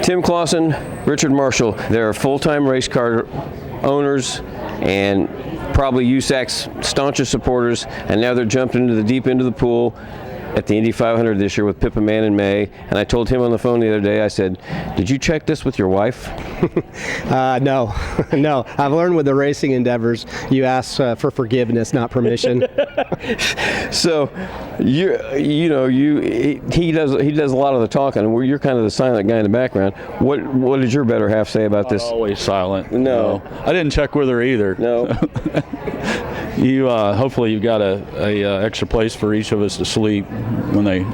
Tim Clauson, Richard Marshall, they're full-time race car owners and probably USAC's staunchest supporters, and now they're jumped into the deep end of the pool at the Indy 500 this year with Pippa in May. And I told him on the phone the other day, I said, did you check this with your wife? No. No. I've learned with the racing endeavors, you ask for forgiveness, not permission. So, he does a lot of the talking, and you're kind of the silent guy in the background. What did your better half say about this? Always silent. No. I didn't check with her either. No. You hopefully you've got a extra place for each of us to sleep when they.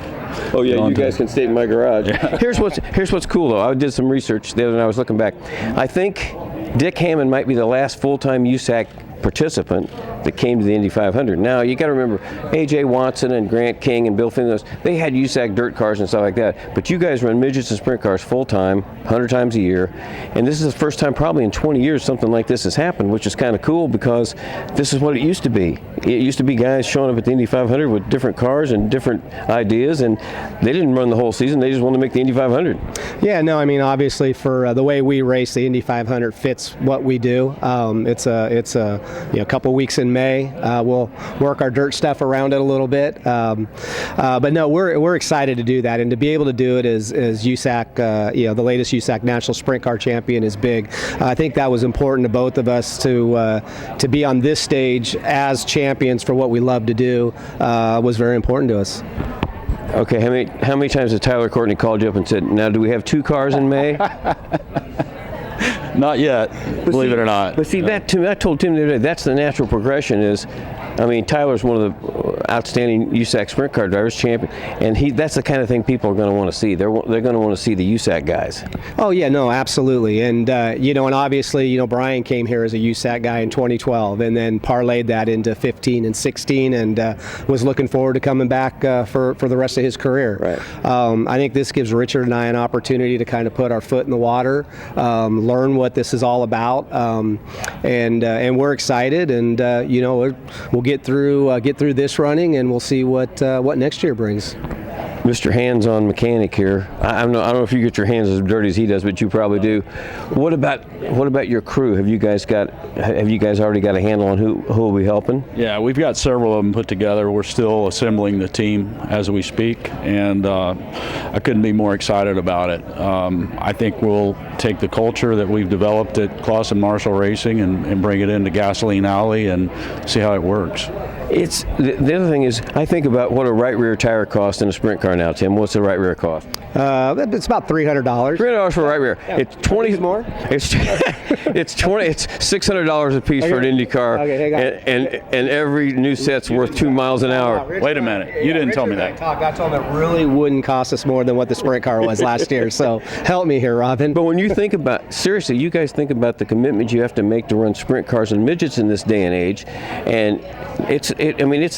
Oh yeah, you guys can stay in my garage. Yeah. Here's what's cool though. I did some research the other night. I was looking back. I think Dick Hammond might be the last full-time USAC participant that came to the Indy 500. Now you got to remember, A.J. Watson and Grant King and Bill Finley, they had USAC dirt cars and stuff like that. But you guys run midgets and sprint cars full time, 100 times a year, and this is the first time probably in 20 years something like this has happened, which is kind of cool because this is what it used to be. It used to be guys showing up at the Indy 500 with different cars and different ideas, and they didn't run the whole season. They just wanted to make the Indy 500. Yeah, no, I mean obviously for the way we race, the Indy 500 fits what we do. It's a couple weeks in May. We'll work our dirt stuff around it a little bit, but no, we're excited to do that, and to be able to do it as USAC, the latest USAC National Sprint Car Champion is big. I think that was important to both of us to be on this stage as champions for what we love to do. Was very important to us. Okay, how many times has Tyler Courtney called you up and said, "Now, do we have 2 cars in May?" Not yet, believe it or not. But see, I told Tim the other day, that's the natural progression is, I mean, Tyler's one of the outstanding USAC sprint car drivers, champion, and that's the kind of thing people are going to want to see. They're going to want to see the USAC guys. Oh yeah, no, absolutely, and and obviously, Bryan came here as a USAC guy in 2012, and then parlayed that into 15 and 16, and was looking forward to coming back for the rest of his career. Right. I think this gives Richard and I an opportunity to kind of put our foot in the water, learn what this is all about, and we're excited, and we'll get through this running, and we'll see what next year brings. Mr. Hands-on mechanic here. I don't know if you get your hands as dirty as he does, but you probably do. What about your crew? Have you guys already got a handle on who will be helping? Yeah, we've got several of them put together. We're still assembling the team as we speak, and I couldn't be more excited about it. I think we'll take the culture that we've developed at Clauson Marshall Racing and bring it into Gasoline Alley and see how it works. It's the other thing is, I think about what a right rear tire costs in a sprint car now. Tim, what's the right rear cost? It's about $300. $300 for a right rear. Yeah. It's 20 more. It's $600 a piece for an Indy car, and every new set's worth 2 miles an hour. Wait a minute, you didn't tell me that. I told him it really wouldn't cost us more than what the sprint car was last year. So help me here, Robin. But when you think about, seriously, you guys think about the commitment you have to make to run sprint cars and midgets in this day and age, and it's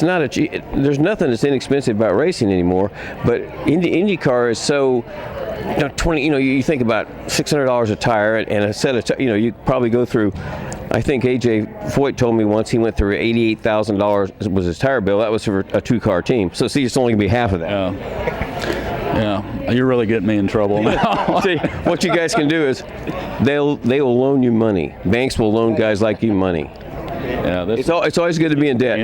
not there's nothing that's inexpensive about racing anymore. But IndyCar is so, you think about $600 a tire and a set of, you probably go through. I think A.J. Foyt told me once he went through $88,000 was his tire bill. That was for a 2-car team. So see, it's only gonna be half of that. Yeah, you're really getting me in trouble now. See, what you guys can do is they will loan you money. Banks will loan guys like you money. Yeah, it's always good to be in debt.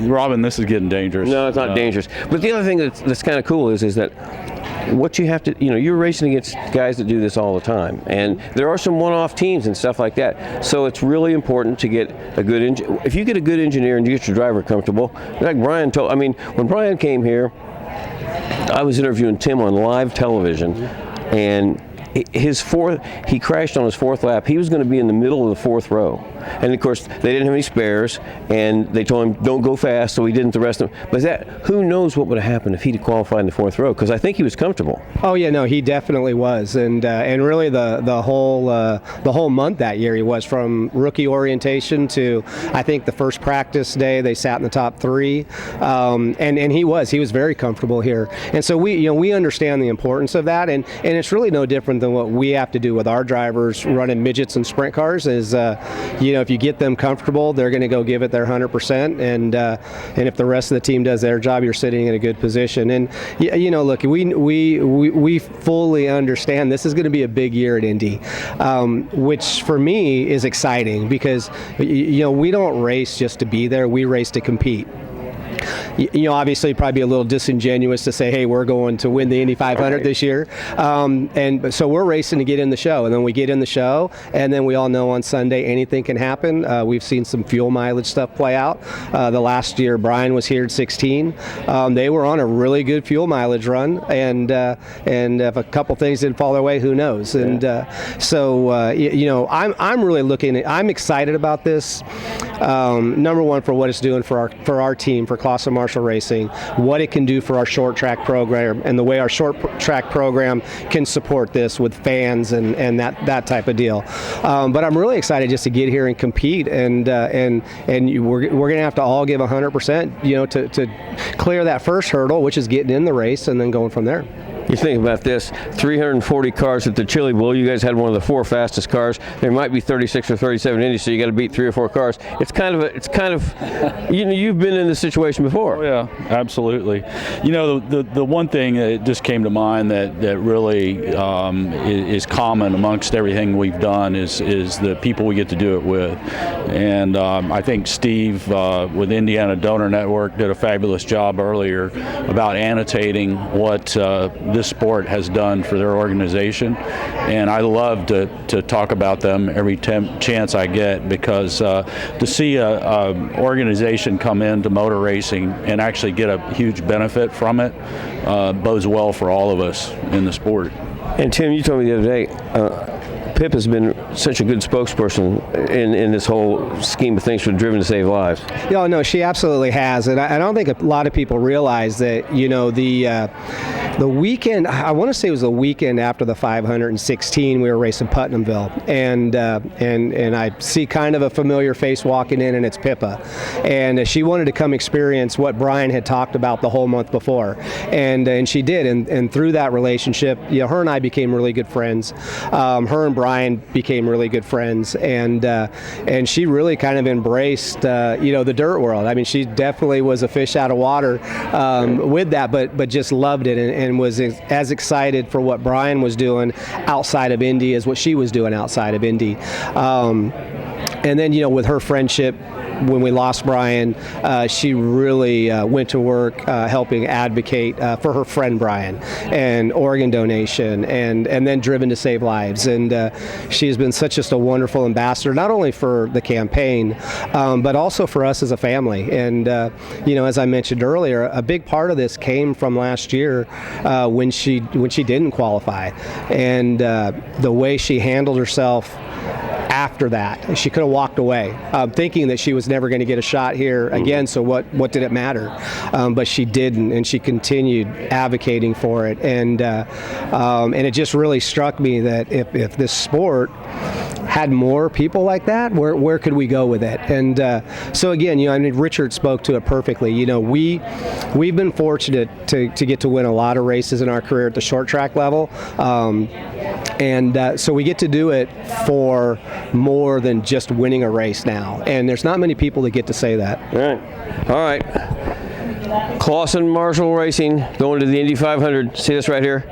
Robin, this is getting dangerous. No, it's not dangerous. But the other thing that's kind of cool is that what you have to, you're racing against guys that do this all the time. And there are some one-off teams and stuff like that. So it's really important to get a good if you get a good engineer and you get your driver comfortable, like Bryan told, when Bryan came here, I was interviewing Tim on live television, and he crashed on his 4th lap. He was going to be in the middle of the 4th row. And of course, they didn't have any spares, and they told him, don't go fast, so he didn't the rest of them. But who knows what would have happened if he'd qualified in the 4th row, because I think he was comfortable. Oh yeah, no, he definitely was, and really the whole month that year he was, from rookie orientation to I think the first practice day they sat in the top 3, and he was very comfortable here, and so we understand the importance of that, and it's really no different than what we have to do with our drivers running midgets and sprint cars. Is if you get them comfortable, they're going to go give it their 100%, and if the rest of the team does their job, you're sitting in a good position. And look, we fully understand this is going to be a big year at Indy, which for me is exciting because we don't race just to be there, we race to compete. Obviously probably be a little disingenuous to say, hey, we're going to win the Indy 500 this year. And so we're racing to get in the show, and then we get in the show, and then we all know on Sunday anything can happen. We've seen some fuel mileage stuff play out. The last year Bryan was here at 16. They were on a really good fuel mileage run, and if a couple things didn't fall their way, who knows? And I'm really I'm excited about this. Number one, for what it's doing for our team, for Clauson Marshall Racing, what it can do for our short track program, and the way our short track program can support this with fans and that type of deal. But I'm really excited just to get here and compete, and we're going to have to all give 100%, to clear that first hurdle, which is getting in the race, and then going from there. You think about this, 340 cars at the Chili Bowl. You guys had one of the 4 fastest cars. There might be 36 or 37 Indy, so you got to beat 3 or 4 cars. It's kind of you've been in this situation before. Oh, yeah, absolutely. The one thing that just came to mind that really is common amongst everything we've done is the people we get to do it with. And I think Steve with Indiana Donor Network did a fabulous job earlier about annotating what this sport has done for their organization, and I love to talk about them every chance I get, because to see a organization come into motor racing and actually get a huge benefit from it bodes well for all of us in the sport. And Tim, you told me the other day, Pippa has been such a good spokesperson in this whole scheme of things for Driven to Save Lives. Yeah, no, she absolutely has, and I don't think a lot of people realize that the weekend, I want to say it was the weekend after the 516, we were racing Putnamville, and I see kind of a familiar face walking in, and it's Pippa, and she wanted to come experience what Bryan had talked about the whole month before, and she did, and through that relationship, her and I became really good friends. Her and Bryan became really good friends, and she really kind of embraced the dirt world. I mean, she definitely was a fish out of water with that, but just loved it, and was as excited for what Bryan was doing outside of Indy as what she was doing outside of Indy. And then, with her friendship, when we lost Bryan, she really went to work helping advocate for her friend Bryan, and organ donation, and then Driven to Save Lives. And she has been just a wonderful ambassador, not only for the campaign, but also for us as a family. And as I mentioned earlier, a big part of this came from last year when she didn't qualify, and the way she handled herself after that. She could have walked away, thinking that she was never going to get a shot here again, so what did it matter? But she didn't, and she continued advocating for it, and it just really struck me that if this sport had more people like that, where could we go with it? And so again, Richard spoke to it perfectly. We've been fortunate to get to win a lot of races in our career at the short track level, and so we get to do it for more than just winning a race now. And there's not many people that get to say that. All right. Clauson Marshall Racing going to the Indy 500. See this right here?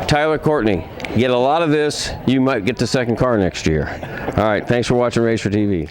Tyler Courtney. Get a lot of this, you might get the second car next year. All right, thanks for watching RACER TV.